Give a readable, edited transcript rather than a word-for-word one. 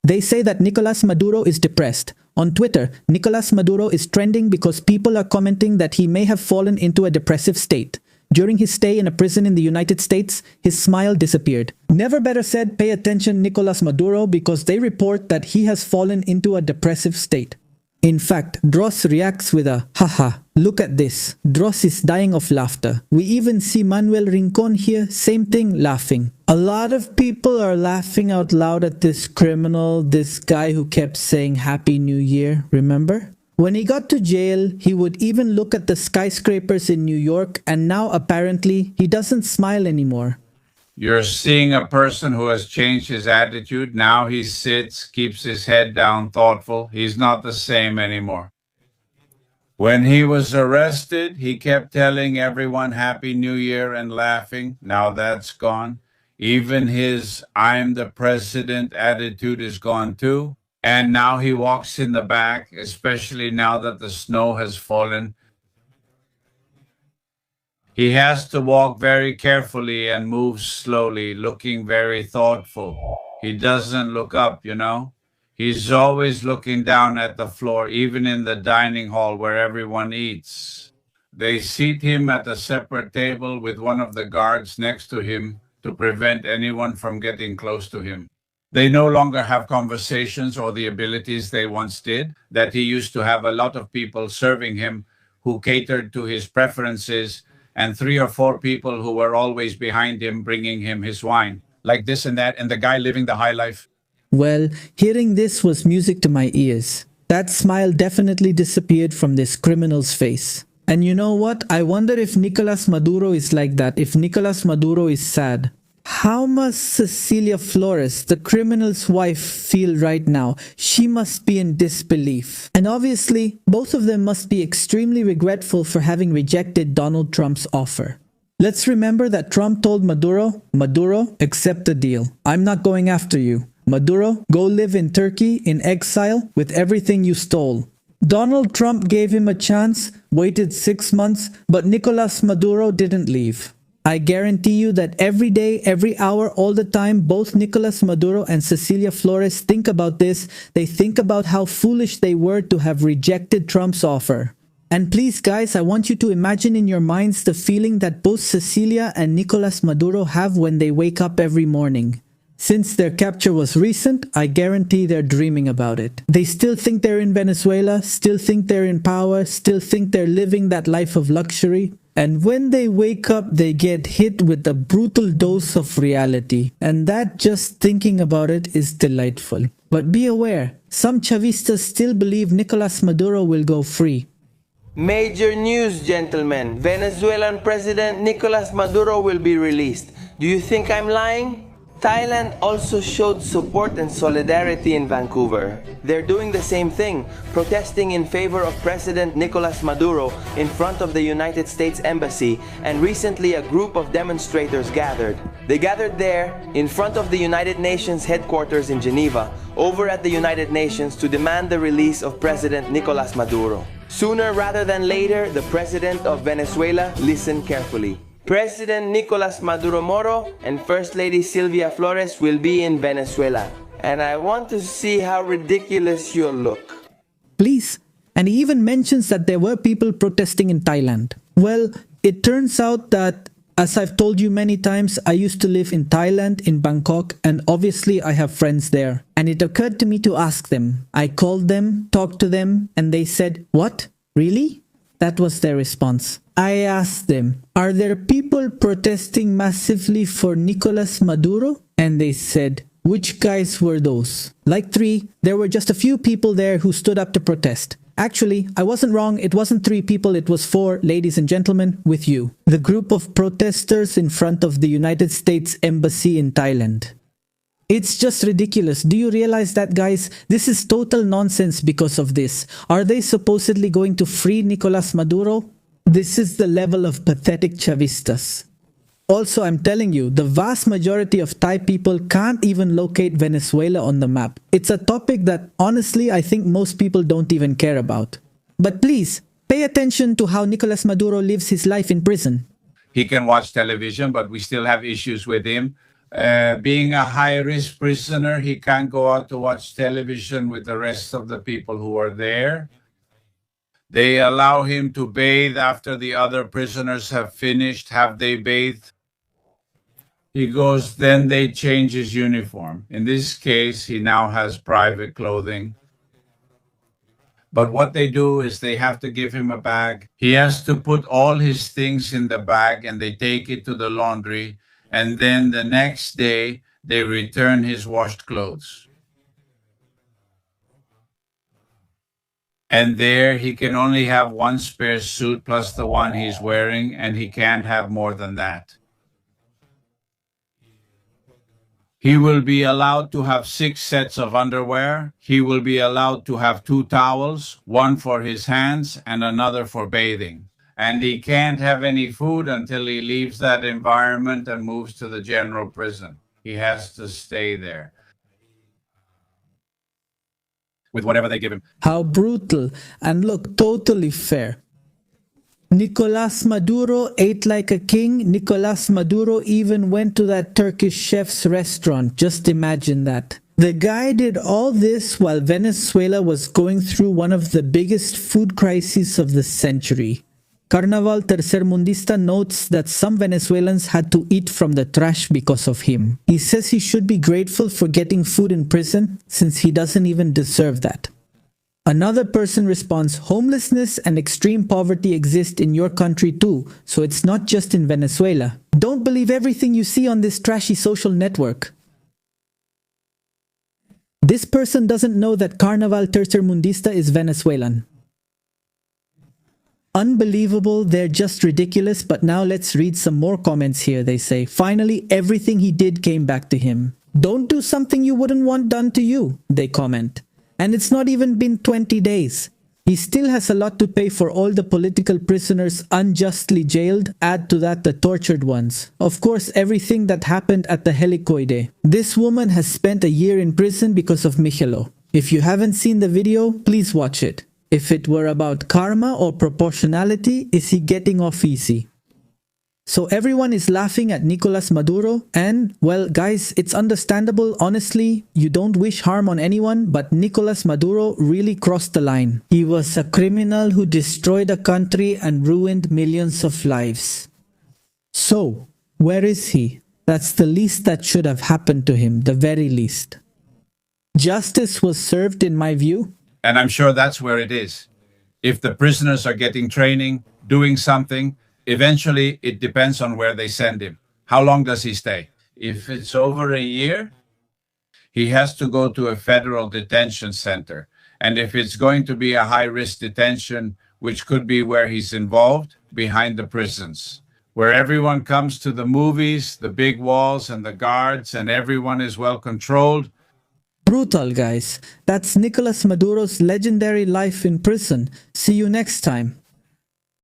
They say that Nicolás Maduro is depressed. On Twitter, Nicolás Maduro is trending because people are commenting that he may have fallen into a depressive state. During his stay in a prison in the United States, his smile disappeared. Never better said, pay attention Nicolás Maduro, because they report that he has fallen into a depressive state. In fact, Dross reacts with a, haha, look at this. Dross is dying of laughter. We even see Manuel Rincon here, same thing, laughing. A lot of people are laughing out loud at this criminal, this guy who kept saying Happy New Year, remember? When he got to jail, he would even look at the skyscrapers in New York, and now apparently he doesn't smile anymore. You're seeing a person who has changed his attitude. Now he sits, keeps his head down, thoughtful. He's not the same anymore. When he was arrested, he kept telling everyone Happy New Year and laughing. Now that's gone. Even his I'm the president attitude is gone too. And now he walks in the back, especially now that the snow has fallen. He has to walk very carefully and move slowly, looking very thoughtful. He doesn't look up, you know? He's always looking down at the floor, even in the dining hall where everyone eats. They seat him at a separate table with one of the guards next to him to prevent anyone from getting close to him. They no longer have conversations or the abilities they once did, that he used to have a lot of people serving him who catered to his preferences, and 3 or 4 people who were always behind him bringing him his wine, like this and that, and the guy living the high life. Well, hearing this was music to my ears. That smile definitely disappeared from this criminal's face. And you know what? I wonder if Nicolás Maduro is like that, if Nicolás Maduro is sad. How must Cecilia Flores, the criminal's wife, feel right now? She must be in disbelief. And obviously, both of them must be extremely regretful for having rejected Donald Trump's offer. Let's remember that Trump told Maduro, accept the deal. I'm not going after you. Maduro, go live in Turkey in exile with everything you stole. Donald Trump gave him a chance, waited 6 months, but Nicolás Maduro didn't leave. I guarantee you that every day, every hour, all the time, both Nicolás Maduro and Cecilia Flores think about this. They think about how foolish they were to have rejected Trump's offer. And please guys, I want you to imagine in your minds the feeling that both Cecilia and Nicolás Maduro have when they wake up every morning. Since their capture was recent, I guarantee they're dreaming about it. They still think they're in Venezuela, still think they're in power, still think they're living that life of luxury. And when they wake up, they get hit with a brutal dose of reality. And that, just thinking about it, is delightful. But be aware, some Chavistas still believe Nicolás Maduro will go free. Major news, gentlemen. Venezuelan President Nicolás Maduro will be released. Do you think I'm lying? Thailand also showed support and solidarity in Vancouver. They're doing the same thing, protesting in favor of President Nicolás Maduro in front of the United States Embassy, and recently a group of demonstrators gathered. They gathered there, in front of the United Nations headquarters in Geneva, over at the United Nations to demand the release of President Nicolás Maduro. Sooner rather than later, the President of Venezuela listened carefully. President Nicolás Maduro Moro and First Lady Silvia Flores will be in Venezuela. And I want to see how ridiculous you'll look. Please. And he even mentions that there were people protesting in Thailand. Well, it turns out that, as I've told you many times, I used to live in Thailand, in Bangkok, and obviously I have friends there. And it occurred to me to ask them. I called them, talked to them, and they said, "What? Really?" That was their response. I asked them, "Are there people protesting massively for Nicolás Maduro?" And they said, "Which guys were those?" Like 3, there were just a few people there who stood up to protest. Actually, I wasn't wrong. It wasn't 3 people, it was 4, ladies and gentlemen, with you. The group of protesters in front of the United States Embassy in Thailand. It's just ridiculous. Do you realize that, guys? This is total nonsense because of this. Are they supposedly going to free Nicolás Maduro? This is the level of pathetic Chavistas. Also, I'm telling you, the vast majority of Thai people can't even locate Venezuela on the map. It's a topic that, honestly, I think most people don't even care about. But please, pay attention to how Nicolás Maduro lives his life in prison. He can watch television, but we still have issues with him. Being a high-risk prisoner, he can't go out to watch television with the rest of the people who are there. They allow him to bathe after the other prisoners have finished. Have they bathed? He goes, then they change his uniform. In this case, he now has private clothing. But what they do is they have to give him a bag. He has to put all his things in the bag and they take it to the laundry. And then the next day, they return his washed clothes. And there, he can only have one spare suit plus the one he's wearing, and he can't have more than that. He will be allowed to have 6 sets of underwear. He will be allowed to have 2 towels, one for his hands and another for bathing. And he can't have any food until he leaves that environment and moves to the general prison. He has to stay there with whatever they give him. How brutal, and look, totally fair. Nicolás Maduro ate like a king. Nicolás Maduro even went to that Turkish chef's restaurant. Just imagine that. The guy did all this while Venezuela was going through one of the biggest food crises of the century. Carnaval Tercermundista notes that some Venezuelans had to eat from the trash because of him. He says he should be grateful for getting food in prison since he doesn't even deserve that. Another person responds, homelessness and extreme poverty exist in your country too, so it's not just in Venezuela. Don't believe everything you see on this trashy social network. This person doesn't know that Carnaval Tercermundista is Venezuelan. Unbelievable, they're just ridiculous, but now let's read some more comments here. They say, finally, everything he did came back to him. Don't do something you wouldn't want done to you, they comment. And it's not even been 20 days. He still has a lot to pay for all the political prisoners unjustly jailed. Add to that the tortured ones. Of course, everything that happened at the helicoide. This woman has spent a year in prison because of Michelo. If you haven't seen the video, please watch it. If it were about karma or proportionality, is he getting off easy? So everyone is laughing at Nicolás Maduro and, well guys, it's understandable. Honestly, you don't wish harm on anyone, but Nicolás Maduro really crossed the line. He was a criminal who destroyed a country and ruined millions of lives. So, where is he? That's the least that should have happened to him, the very least. Justice was served in my view. And I'm sure that's where it is. If the prisoners are getting training, doing something, eventually it depends on where they send him. How long does he stay? If it's over a year, he has to go to a federal detention center. And if it's going to be a high-risk detention, which could be where he's involved, behind the prisons, where everyone comes to the movies, the big walls and the guards, and everyone is well controlled. Brutal, guys. That's Nicolás Maduro's legendary life in prison. See you next time.